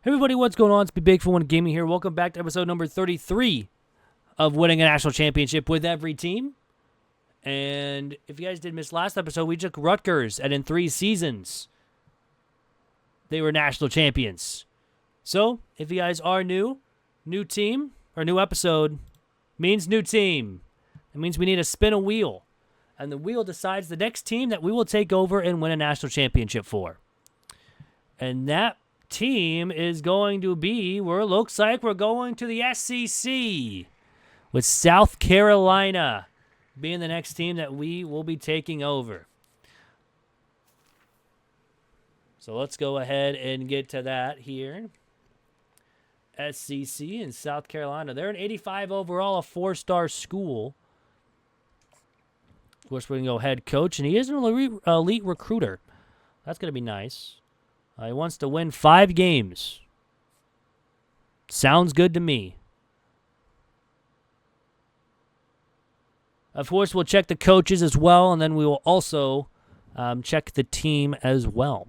Hey everybody, what's going on? It's Big for One Gaming here. Welcome back to episode number 33 of Winning a National Championship with Every Team. And if you guys did miss last episode, we took Rutgers, and in 3 seasons, they were national champions. So, if you guys are new team, or new episode, means new team. It means we need to spin a wheel. And the wheel decides the next team that we will take over and win a national championship for. And that team is going to be, where it looks like we're going to the SEC, with South Carolina being the next team that we will be taking over. So let's go ahead and get to that here. SEC in South Carolina. They're an 85 overall, a 4-star school. Of course, we're going to go head coach, and he is an elite recruiter. That's going to be nice. He wants to win 5 games. Sounds good to me. Of course, we'll check the coaches as well, and then we will also check the team as well.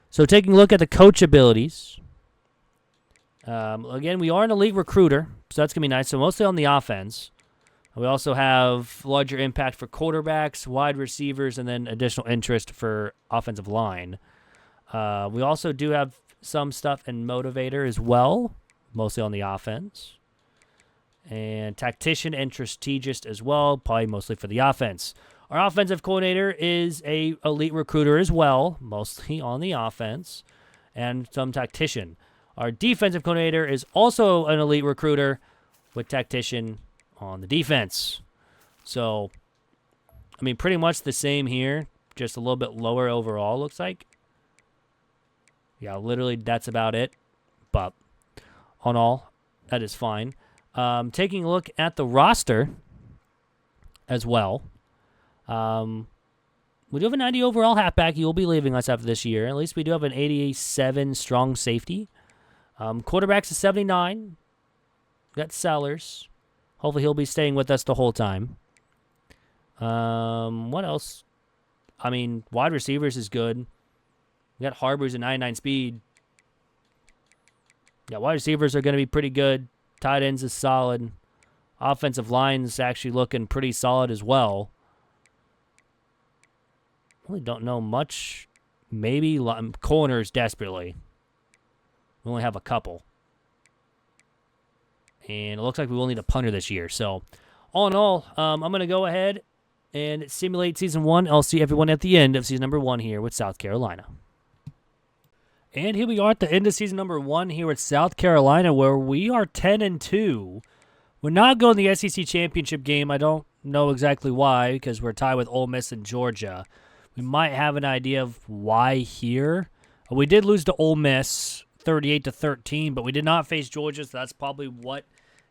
So taking a look at the coach abilities. Again, we are an elite recruiter, so that's going to be nice. So mostly on the offense. We also have larger impact for quarterbacks, wide receivers, and then additional interest for offensive line. We also do have some stuff in motivator as well, mostly on the offense. And tactician and strategist as well, probably mostly for the offense. Our offensive coordinator is a elite recruiter as well, mostly on the offense, and some tactician. Our defensive coordinator is also an elite recruiter with tactician on the defense. So, I mean, pretty much the same here, just a little bit lower overall, looks like. Yeah, literally, that's about it. But, on all, that is fine. Taking a look at the roster as well. We do have a 90 overall halfback. He will be leaving us after this year. At least we do have an 87 strong safety. Quarterbacks is 79. Got Sellers. Hopefully he'll be staying with us the whole time. What else? I mean, wide receivers is good. We got Harbors at 99 speed. Yeah, wide receivers are going to be pretty good. Tight ends is solid. Offensive line's actually looking pretty solid as well. Really don't know much. Maybe corners desperately. We only have a couple. And it looks like we will need a punter this year. So, all in all, I'm going to go ahead and simulate Season 1. I'll see everyone at the end of Season number 1 here with South Carolina. And here we are at the end of Season number 1 here at South Carolina, where we are 10-2. We're not going to the SEC Championship game. I don't know exactly why, because we're tied with Ole Miss and Georgia. We might have an idea of why here. We did lose to Ole Miss 38-13, but we did not face Georgia, so that's probably what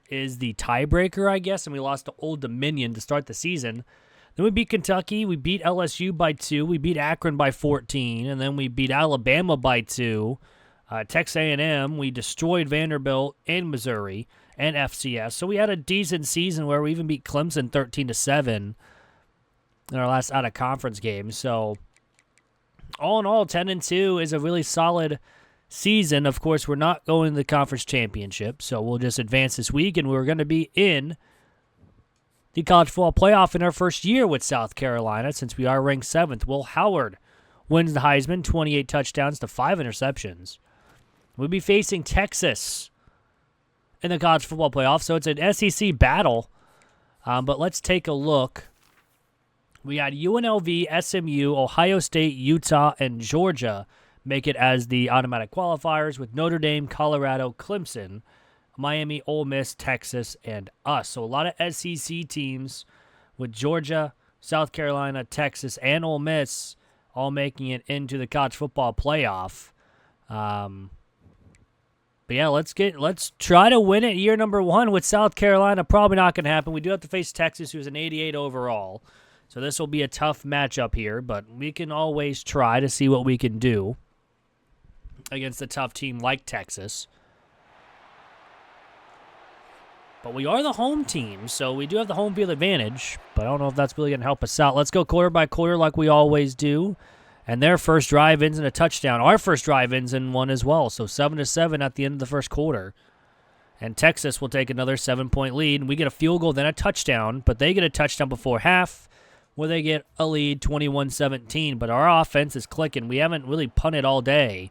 is the tiebreaker, I guess, and we lost to Old Dominion to start the season. Then we beat Kentucky, we beat LSU by 2, we beat Akron by 14, and then we beat Alabama by 2. Texas A&M, we destroyed Vanderbilt and Missouri and FCS. So we had a decent season where we even beat Clemson 13-7 in our last out-of-conference game. So all in all, 10-2 is a really solid season. Of course, we're not going to the conference championship, so we'll just advance this week, and we're going to be in the college football playoff in our first year with South Carolina, since we are ranked 7th. Will Howard wins the Heisman, 28 touchdowns to 5 interceptions. We'll be facing Texas in the college football playoff, so it's an SEC battle. But let's take a look. We had UNLV, SMU, Ohio State, Utah, and Georgia make it as the automatic qualifiers, with Notre Dame, Colorado, Clemson, Miami, Ole Miss, Texas, and us. So a lot of SEC teams with Georgia, South Carolina, Texas, and Ole Miss all making it into the college football playoff. But yeah, let's try to win it year number 1 with South Carolina. Probably not going to happen. We do have to face Texas, who's an 88 overall. So this will be a tough matchup here, but we can always try to see what we can do against a tough team like Texas. But we are the home team, so we do have the home field advantage, but I don't know if that's really going to help us out. Let's go quarter by quarter like we always do. And their first drive ends in a touchdown. Our first drive ends in one as well. So 7-7 at the end of the first quarter. And Texas will take another 7-point lead. And we get a field goal, then a touchdown. But they get a touchdown before half, where they get a lead 21-17. But our offense is clicking. We haven't really punted all day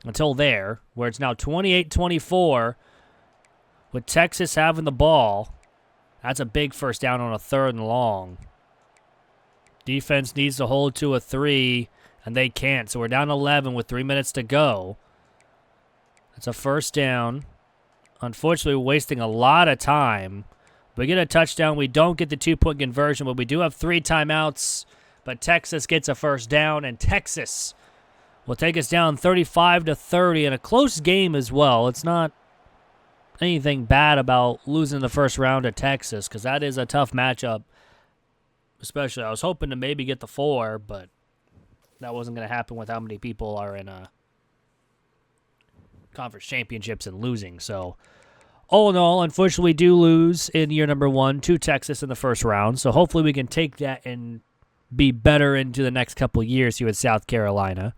until there, where it's now 28-24 with Texas having the ball. That's a big first down on a 3rd and long. Defense needs to hold to a 3, and they can't. So we're down 11 with 3 minutes to go. That's a first down. Unfortunately, we're wasting a lot of time. We get a touchdown. We don't get the 2-point conversion, but we do have 3 timeouts. But Texas gets a first down, and Texas will take us down 35-30 in a close game as well. It's not anything bad about losing the first round to Texas, because that is a tough matchup. Especially, I was hoping to maybe get the 4, but that wasn't going to happen with how many people are in conference championships and losing. So, all in all, unfortunately, we do lose in year number 1 to Texas in the first round. So, hopefully, we can take that and be better into the next couple of years here at South Carolina.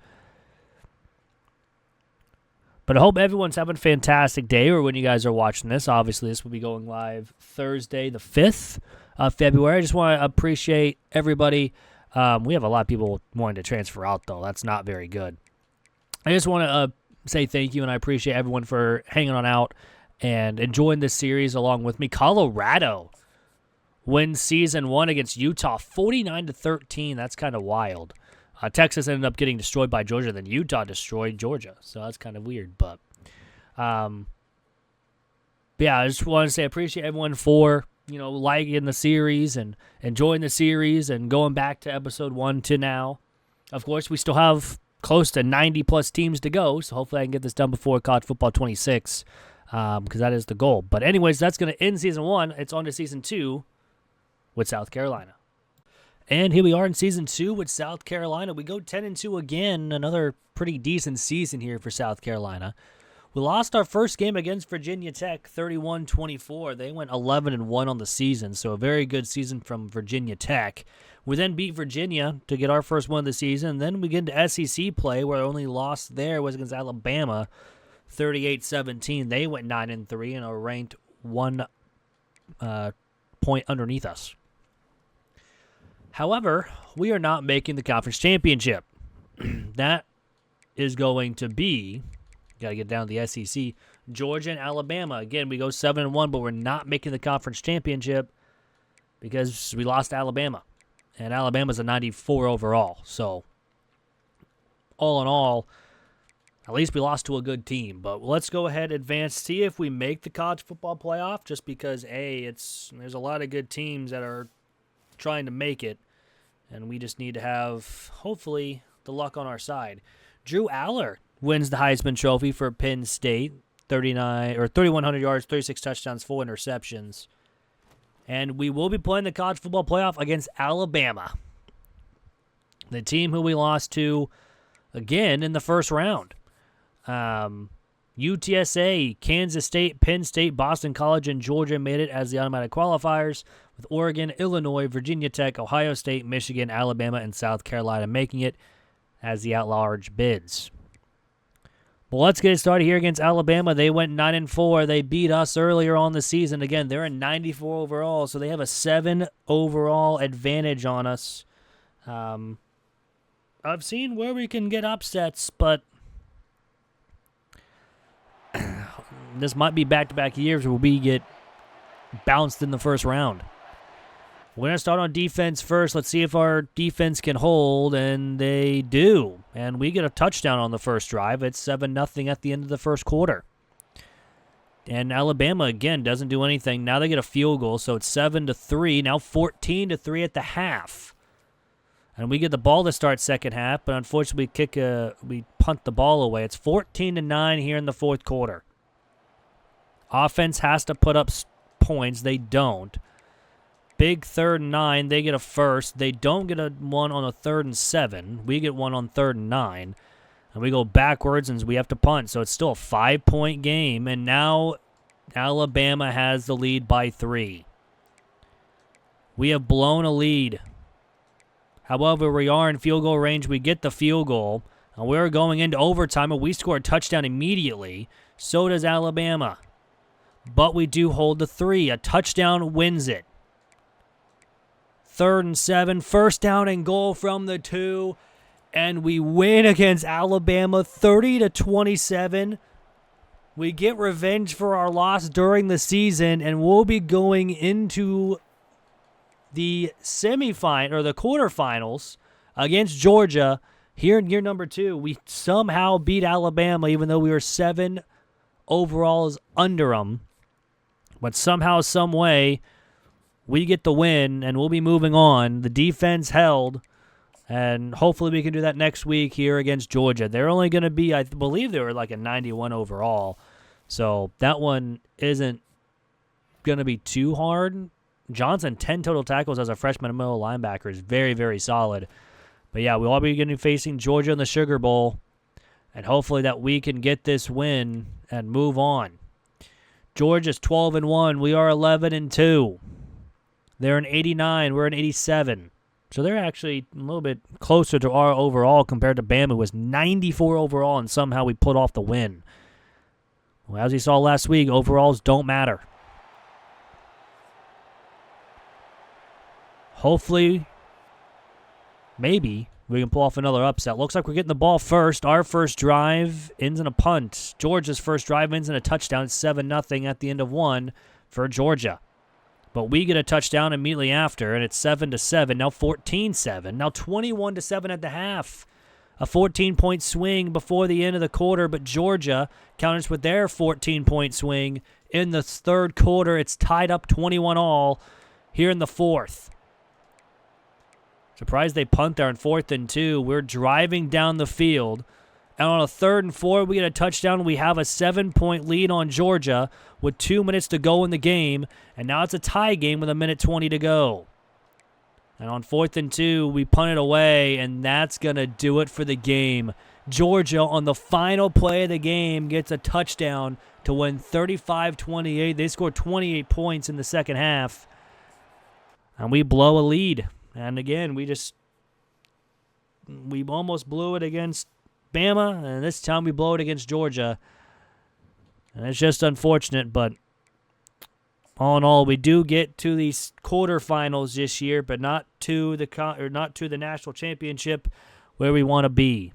But I hope everyone's having a fantastic day, or when you guys are watching this. Obviously, this will be going live Thursday, the 5th of February. I just want to appreciate everybody. We have a lot of people wanting to transfer out, though. That's not very good. I just want to say thank you, and I appreciate everyone for hanging on out and enjoying this series along with me. Colorado wins season 1 against Utah, 49-13. That's kind of wild. Texas ended up getting destroyed by Georgia, then Utah destroyed Georgia. So that's kind of weird. But yeah, I just want to say I appreciate everyone for, liking the series and enjoying the series and going back to episode 1 to now. Of course, we still have close to 90-plus teams to go, so hopefully I can get this done before College Football 26, because that is the goal. But anyways, that's going to end Season 1. It's on to Season 2 with South Carolina. And here we are in Season 2 with South Carolina. We go 10-2 again, another pretty decent season here for South Carolina. We lost our first game against Virginia Tech, 31-24. They went 11-1 on the season, so a very good season from Virginia Tech. We then beat Virginia to get our first win of the season. Then we get into SEC play, where our only loss there was against Alabama, 38-17. They went 9-3 and are ranked 1 point underneath us. However, we are not making the conference championship. That is going to be, got to get down to the SEC, Georgia and Alabama. Again, we go 7-1, but we're not making the conference championship because we lost to Alabama. And Alabama's a 94 overall. So, all in all, at least we lost to a good team. But let's go ahead and advance, see if we make the college football playoff, just because, there's a lot of good teams that are trying to make it, and we just need to have, hopefully, the luck on our side. Drew Aller wins the Heisman Trophy for Penn State, 3,100 yards, 36 touchdowns, 4 interceptions. And we will be playing the college football playoff against Alabama, the team who we lost to, again, in the first round. UTSA, Kansas State, Penn State, Boston College, and Georgia made it as the automatic qualifiers, with Oregon, Illinois, Virginia Tech, Ohio State, Michigan, Alabama, and South Carolina making it as the at-large bids. Well, let's get started here against Alabama. They went 9-4. They beat us earlier on the season. Again, they're a 94 overall, so they have a 7 overall advantage on us. I've seen where we can get upsets, but this might be back-to-back years where we get bounced in the first round. We're going to start on defense first. Let's see if our defense can hold, and they do. And we get a touchdown on the first drive. It's 7-0 at the end of the first quarter. And Alabama, again, doesn't do anything. Now they get a field goal, so it's 7-3. Now 14-3 at the half. And we get the ball to start second half, but unfortunately we punt the ball away. It's 14-9 here in the fourth quarter. Offense has to put up points. They don't. Big 3rd and 9. They get a first. They don't get one on a 3rd and 7. We get one on 3rd and 9. And we go backwards and we have to punt. So it's still a 5-point game. And now Alabama has the lead by 3. We have blown a lead. However, we are in field goal range. We get the field goal. And we're going into overtime, and we score a touchdown immediately. So does Alabama. But we do hold the 3. A touchdown wins it. 3rd and 7. First down and goal from the 2. And we win against Alabama 30-27. We get revenge for our loss during the season, and we'll be going into the semifinal or the quarterfinals against Georgia here in year number 2. We somehow beat Alabama, even though we were 7 overalls under them. But somehow, some way, we get the win, and we'll be moving on. The defense held, and hopefully we can do that next week here against Georgia. They're only going to be, I believe they were like a 91 overall. So that one isn't going to be too hard. Johnson, 10 total tackles as a freshman and middle linebacker is very, very solid. But yeah, we'll all be going to be facing Georgia in the Sugar Bowl, and hopefully that we can get this win and move on. Georgia's 12-1. We are 11-2. They're in 89. We're in 87. So they're actually a little bit closer to our overall compared to Bama, who was 94 overall, and somehow we put off the win. Well, as you saw last week, overalls don't matter. Hopefully, maybe, we can pull off another upset. Looks like we're getting the ball first. Our first drive ends in a punt. Georgia's first drive ends in a touchdown. It's 7-0 at the end of 1 for Georgia. But we get a touchdown immediately after, and it's 7-7. Now 14-7. Now 21-7 at the half. A 14-point swing before the end of the quarter, but Georgia counters with their 14-point swing in the third quarter. It's tied up 21-all here in the fourth. Surprised they punt there on 4th and 2. We're driving down the field. And on a 3rd and 4, we get a touchdown. We have a 7-point lead on Georgia with 2 minutes to go in the game. And now it's a tie game with 1:20 to go. And on 4th and 2, we punt it away, and that's going to do it for the game. Georgia, on the final play of the game, gets a touchdown to win 35-28. They scored 28 points in the second half. And we blow a lead. And again, we almost blew it against Bama, and this time we blow it against Georgia. And it's just unfortunate, but all in all, we do get to these quarterfinals this year, but not to the national championship where we want to be.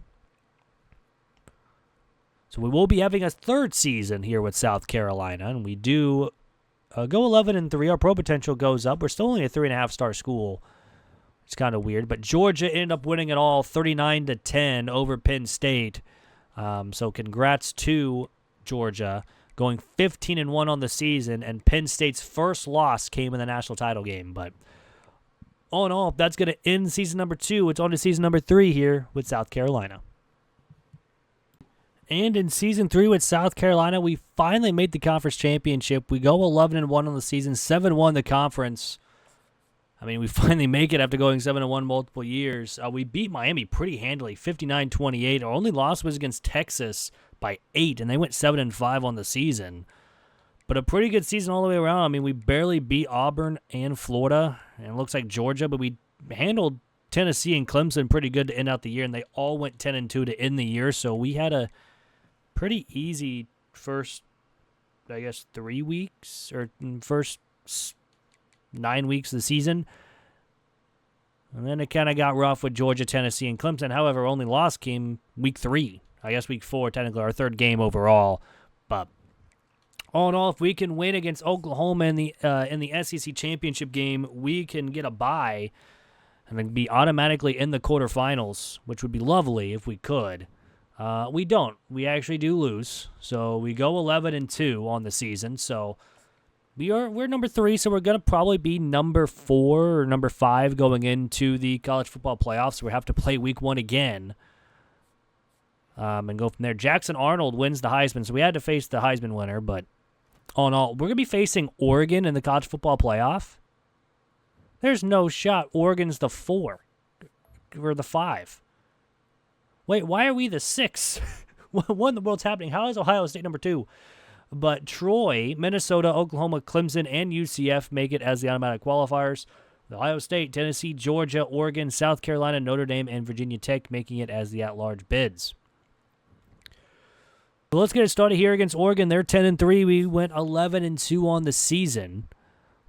So we will be having a 3rd season here with South Carolina, and we do go 11-3. Our pro potential goes up. We're still only a 3.5-star school. It's kind of weird, but Georgia ended up winning it all 39-10 over Penn State. So congrats to Georgia, going 15-1 on the season, and Penn State's first loss came in the national title game. But all in all, that's going to end season number 2. It's on to season number 3 here with South Carolina. And in season 3 with South Carolina, we finally made the conference championship. We go 11-1 on the season, 7-1 the conference. I mean, we finally make it after going 7-1 multiple years. We beat Miami pretty handily, 59-28. Our only loss was against Texas by 8, and they went 7-5 on the season. But a pretty good season all the way around. I mean, we barely beat Auburn and Florida, and it looks like Georgia, but we handled Tennessee and Clemson pretty good to end out the year, and they all went 10-2 to end the year. So we had a pretty easy first, 3 weeks, or first 9 weeks of the season. And then it kind of got rough with Georgia, Tennessee, and Clemson. However, only loss came week 3. Week 4, technically our 3rd game overall. But all in all, if we can win against Oklahoma in the SEC championship game, we can get a bye and then be automatically in the quarterfinals, which would be lovely if we could. We don't. We actually do lose. So we go 11-2 on the season. So we're number 3, so we're going to probably be number 4 or number 5 going into the college football playoffs. So we have to play week 1 again and go from there. Jackson Arnold wins the Heisman, so we had to face the Heisman winner. But all in all, we're going to be facing Oregon in the college football playoff. There's no shot. Oregon's the 4 or the 5. Wait, why are we the 6? What in the world's happening? How is Ohio State number 2? But Troy, Minnesota, Oklahoma, Clemson, and UCF make it as the automatic qualifiers. Ohio State, Tennessee, Georgia, Oregon, South Carolina, Notre Dame, and Virginia Tech making it as the at-large bids. So let's get it started here against Oregon. They're 10-3. We went 11-2 on the season.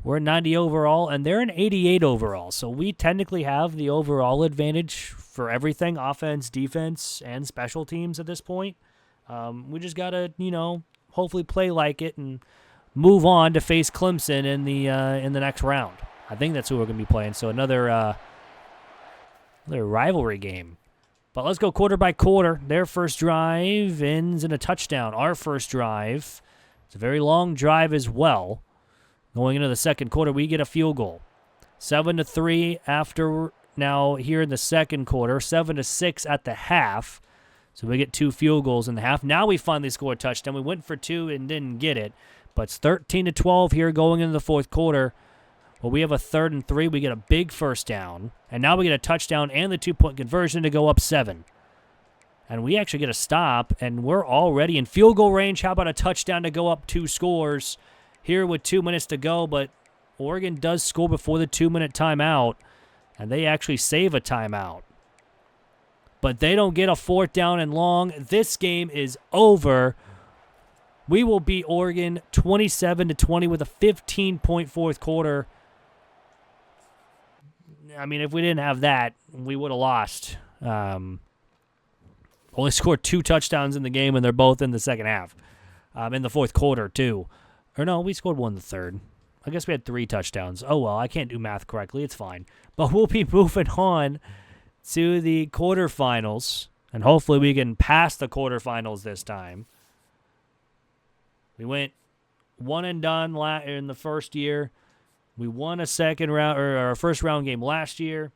We're 90 overall, and they're an 88 overall. So we technically have the overall advantage for everything, offense, defense, and special teams at this point. We just got to, hopefully play like it and move on to face Clemson in the next round. I think that's who we're going to be playing. So another rivalry game. But let's go quarter by quarter. Their first drive ends in a touchdown. Our first drive, it's a very long drive as well. Going into the second quarter, we get a field goal. 7-3 after now here in the second quarter. 7-6 at the half. So we get 2 field goals in the half. Now we finally score a touchdown. We went for 2 and didn't get it. But it's 13-12 here going into the fourth quarter. Well, we have a 3rd and 3. We get a big first down. And now we get a touchdown and the 2-point conversion to go up 7. And we actually get a stop, and we're already in field goal range. How about a touchdown to go up 2 scores here with 2 minutes to go? But Oregon does score before the 2-minute timeout, and they actually save a timeout. But they don't get a 4th down and long. This game is over. We will beat Oregon 27-20 with a 15-point fourth quarter. I mean, if we didn't have that, we would have lost. Only scored 2 touchdowns in the game, and they're both in the second half. In the fourth quarter, too. Or no, we scored 1 in the third. I guess we had 3 touchdowns. Oh, well, I can't do math correctly. It's fine. But we'll be moving on to the quarterfinals, and hopefully we can pass the quarterfinals this time. We went one and done in the first year. We won a second round or our first round game last year.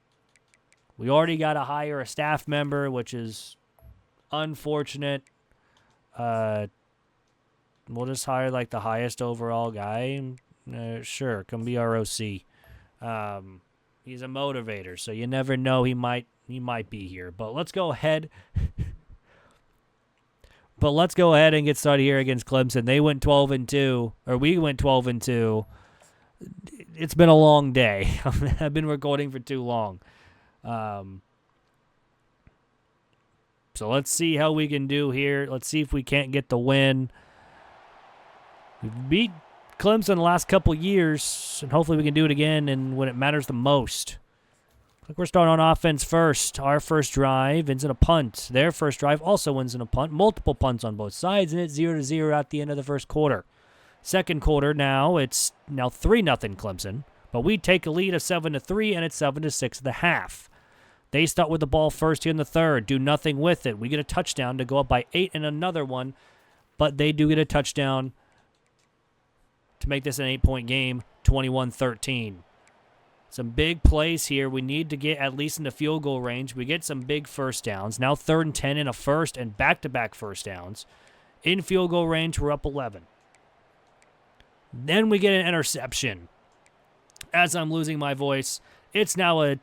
We already got to hire a staff member, which is unfortunate. We'll just hire like the highest overall guy. Sure, come be our OC. He's a motivator, so you never know. He might be here. But let's go ahead. And get started here against Clemson. They went 12-2, or we went 12-2. It's been a long day. I've been recording for too long. So let's see how we can do here. Let's see if we can't get the win. We've beat Clemson the last couple years, and hopefully we can do it again and when it matters the most. Like we're starting on offense first. Our first drive ends in a punt. Their first drive also ends in a punt. Multiple punts on both sides, and it's 0-0 at the end of the first quarter. Second quarter it's 3-0 Clemson, but we take a lead of 7-3, and it's 7-6 at the half. They start with the ball first here in the third, do nothing with it. We get a touchdown to go up by 8 and another one, but they do get a touchdown to make this an 8-point game, 21-13. Some big plays here. We need to get at least in the field goal range. We get some big first downs. Now 3rd and 10 in a first and back-to-back first downs. In field goal range, we're up 11. Then we get an interception. As I'm losing my voice, it's now a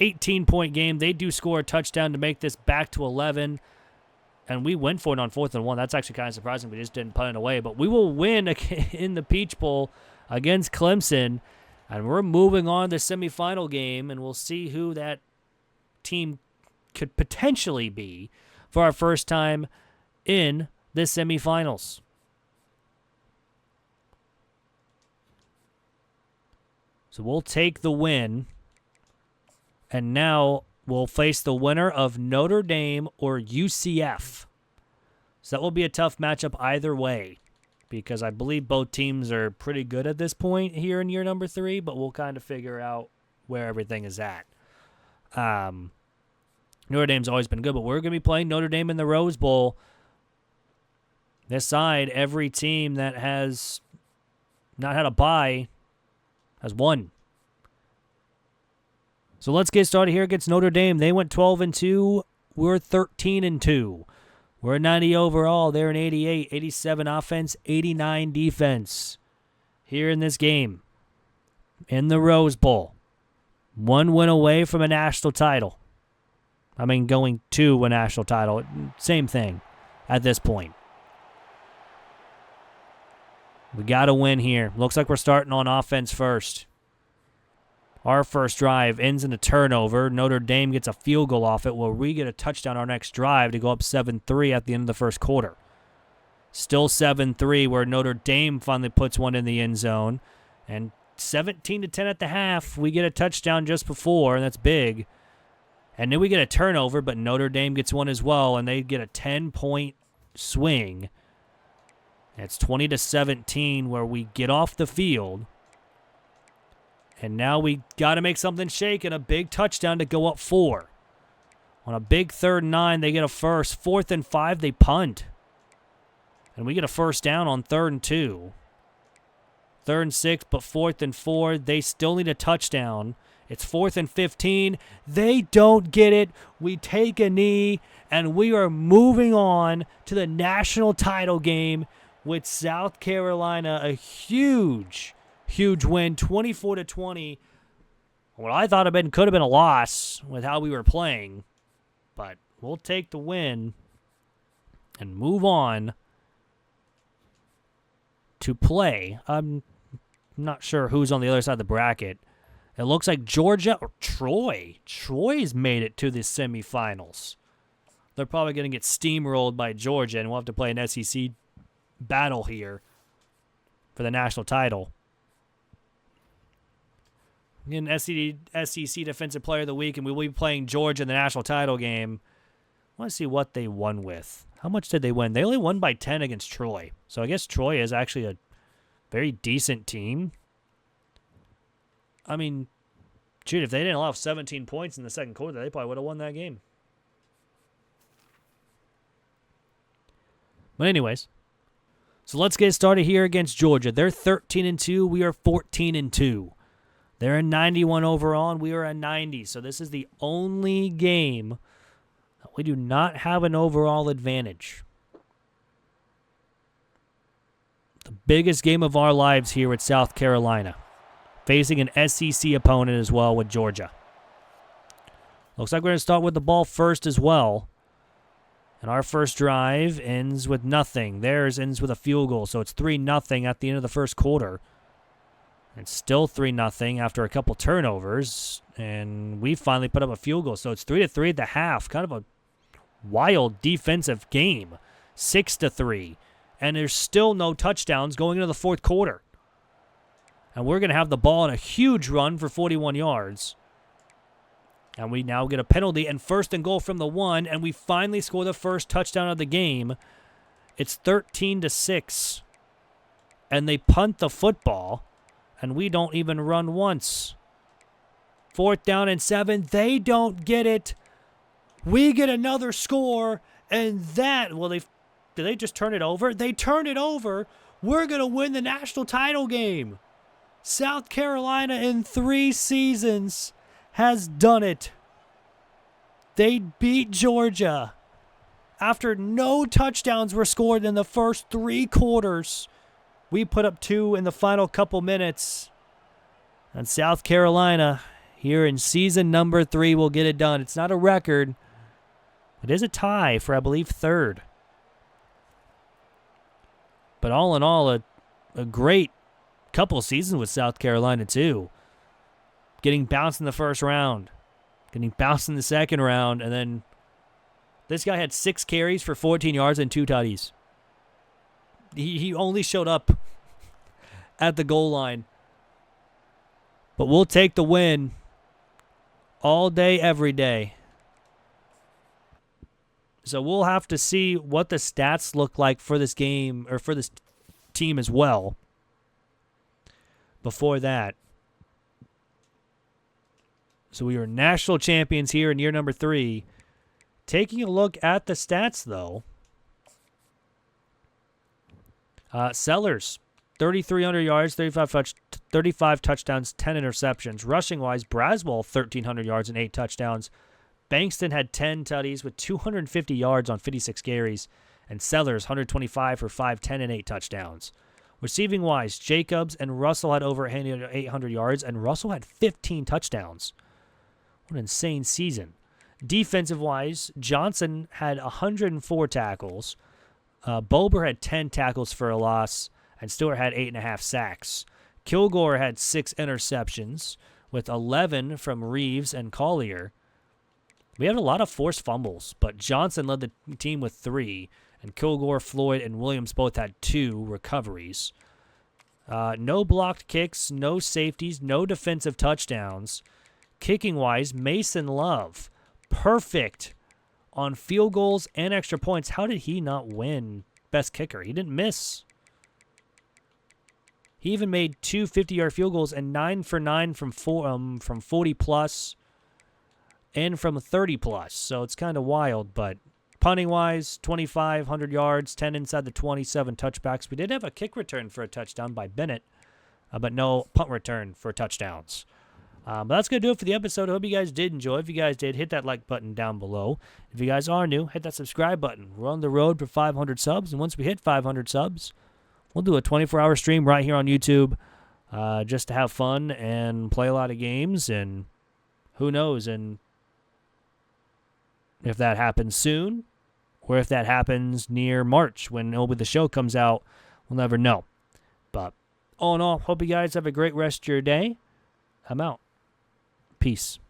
18-point game. They do score a touchdown to make this back to 11. And we went for it on 4th and 1. That's actually kind of surprising. We just didn't punt it away. But we will win in the Peach Bowl against Clemson. And we're moving on to the semifinal game, and we'll see who that team could potentially be for our first time in the semifinals. So we'll take the win, and now we'll face the winner of Notre Dame or UCF. So that will be a tough matchup either way, because I believe both teams are pretty good at this point here in year number 3, but we'll kind of figure out where everything is at. Notre Dame's always been good, but we're going to be playing Notre Dame in the Rose Bowl. This side, every team that has not had a bye has won. So let's get started here against Notre Dame. They went 12-2. We're 13-2. We're 90 overall. They're an 88, 87 offense, 89 defense. Here in this game, in the Rose Bowl, 1 win away from a national title. I mean, going to a national title. Same thing at this point. We got to win here. Looks like we're starting on offense first. Our first drive ends in a turnover. Notre Dame gets a field goal off it, where we get a touchdown our next drive to go up 7-3 at the end of the first quarter. Still 7-3, where Notre Dame finally puts one in the end zone. And 17-10 at the half, we get a touchdown just before, and that's big. And then we get a turnover, but Notre Dame gets one as well, and they get a 10-point swing. It's 20-17, where we get off the field. And now we got to make something shake, and a big touchdown to go up 4. On a big 3rd and 9, they get a first. 4th and 5, they punt. And we get a first down on 3rd and 2. 3rd and 6, but 4th and 4, they still need a touchdown. It's 4th and 15. They don't get it. We take a knee, and we are moving on to the national title game with South Carolina. A huge win, 24-20. What I thought could have been a loss with how we were playing, but we'll take the win and move on to play. I'm not sure who's on the other side of the bracket. It looks like Georgia or Troy. Troy's made it to the semifinals. They're probably going to get steamrolled by Georgia, and we'll have to play an SEC battle here for the national title. In SEC Defensive Player of the Week, and we will be playing Georgia in the national title game. I want to see what they won with. How much did they win? They only won by 10 against Troy. So I guess Troy is actually a very decent team. I mean, shoot, if they didn't allow 17 points in the second quarter, they probably would have won that game. But anyways, so let's get started here against Georgia. They're 13-2. We are 14-2. They're a 91 overall, and we are a 90. So this is the only game that we do not have an overall advantage. The biggest game of our lives here with South Carolina, facing an SEC opponent as well with Georgia. Looks like we're going to start with the ball first as well. And our first drive ends with nothing. Theirs ends with a field goal, so it's 3-0 at the end of the first quarter. It's still 3-0 after a couple turnovers, and we finally put up a field goal. So it's 3-3 at the half. Kind of a wild defensive game. 6-3. And there's still no touchdowns going into the fourth quarter. And we're going to have the ball in a huge run for 41 yards. And we now get a penalty and 1st and goal from the 1, and we finally score the first touchdown of the game. It's 13-6. And they punt the football. And we don't even run once. 4th down and 7. They don't get it. We get another score. And that, well, did they just turn it over? They turned it over. We're going to win the national title game. South Carolina in 3 seasons has done it. They beat Georgia after no touchdowns were scored in the first 3 quarters. We put up 2 in the final couple minutes. And South Carolina, here in season number 3, will get it done. It's not a record. It is a tie for, I believe, 3rd. But all in all, a great couple seasons with South Carolina, too. Getting bounced in the first round. Getting bounced in the second round. And then this guy had 6 carries for 14 yards and 2 tutties. He only showed up at the goal line. But we'll take the win all day, every day. So we'll have to see what the stats look like for this game, or for this team as well. Before that. So we are national champions here in year number 3. Taking a look at the stats, though. Sellers, 3,300 yards, 35 touchdowns, 10 interceptions. Rushing-wise, Braswell, 1,300 yards and 8 touchdowns. Bankston had 10 tutties with 250 yards on 56 carries. And Sellers, 125 for 510 and 8 touchdowns. Receiving-wise, Jacobs and Russell had over 800 yards, and Russell had 15 touchdowns. What an insane season. Defensive-wise, Johnson had 104 tackles. Bober had 10 tackles for a loss, and Stewart had 8.5 sacks. Kilgore had 6 interceptions. with 11 from Reeves and Collier. We had a lot of forced fumbles, but Johnson led the team with 3, and Kilgore, Floyd, and Williams both had 2 recoveries. No blocked kicks, no safeties, no defensive touchdowns. Kicking-wise, Mason Love, perfect on field goals and extra points. How did he not win best kicker? He didn't miss. He even made 2 50-yard field goals and 9 for 9 from 40-plus and from 30-plus. So it's kind of wild, but punting-wise, 2,500 yards, 10 inside the 27 touchbacks. We did have a kick return for a touchdown by Bennett, but no punt return for touchdowns. But that's going to do it for the episode. I hope you guys did enjoy. If you guys did, hit that like button down below. If you guys are new, hit that subscribe button. We're on the road for 500 subs, and once we hit 500 subs, we'll do a 24-hour stream right here on YouTube just to have fun and play a lot of games, and who knows, and if that happens soon or if that happens near March when the show comes out, we'll never know. But all in all, hope you guys have a great rest of your day. I'm out. Peace.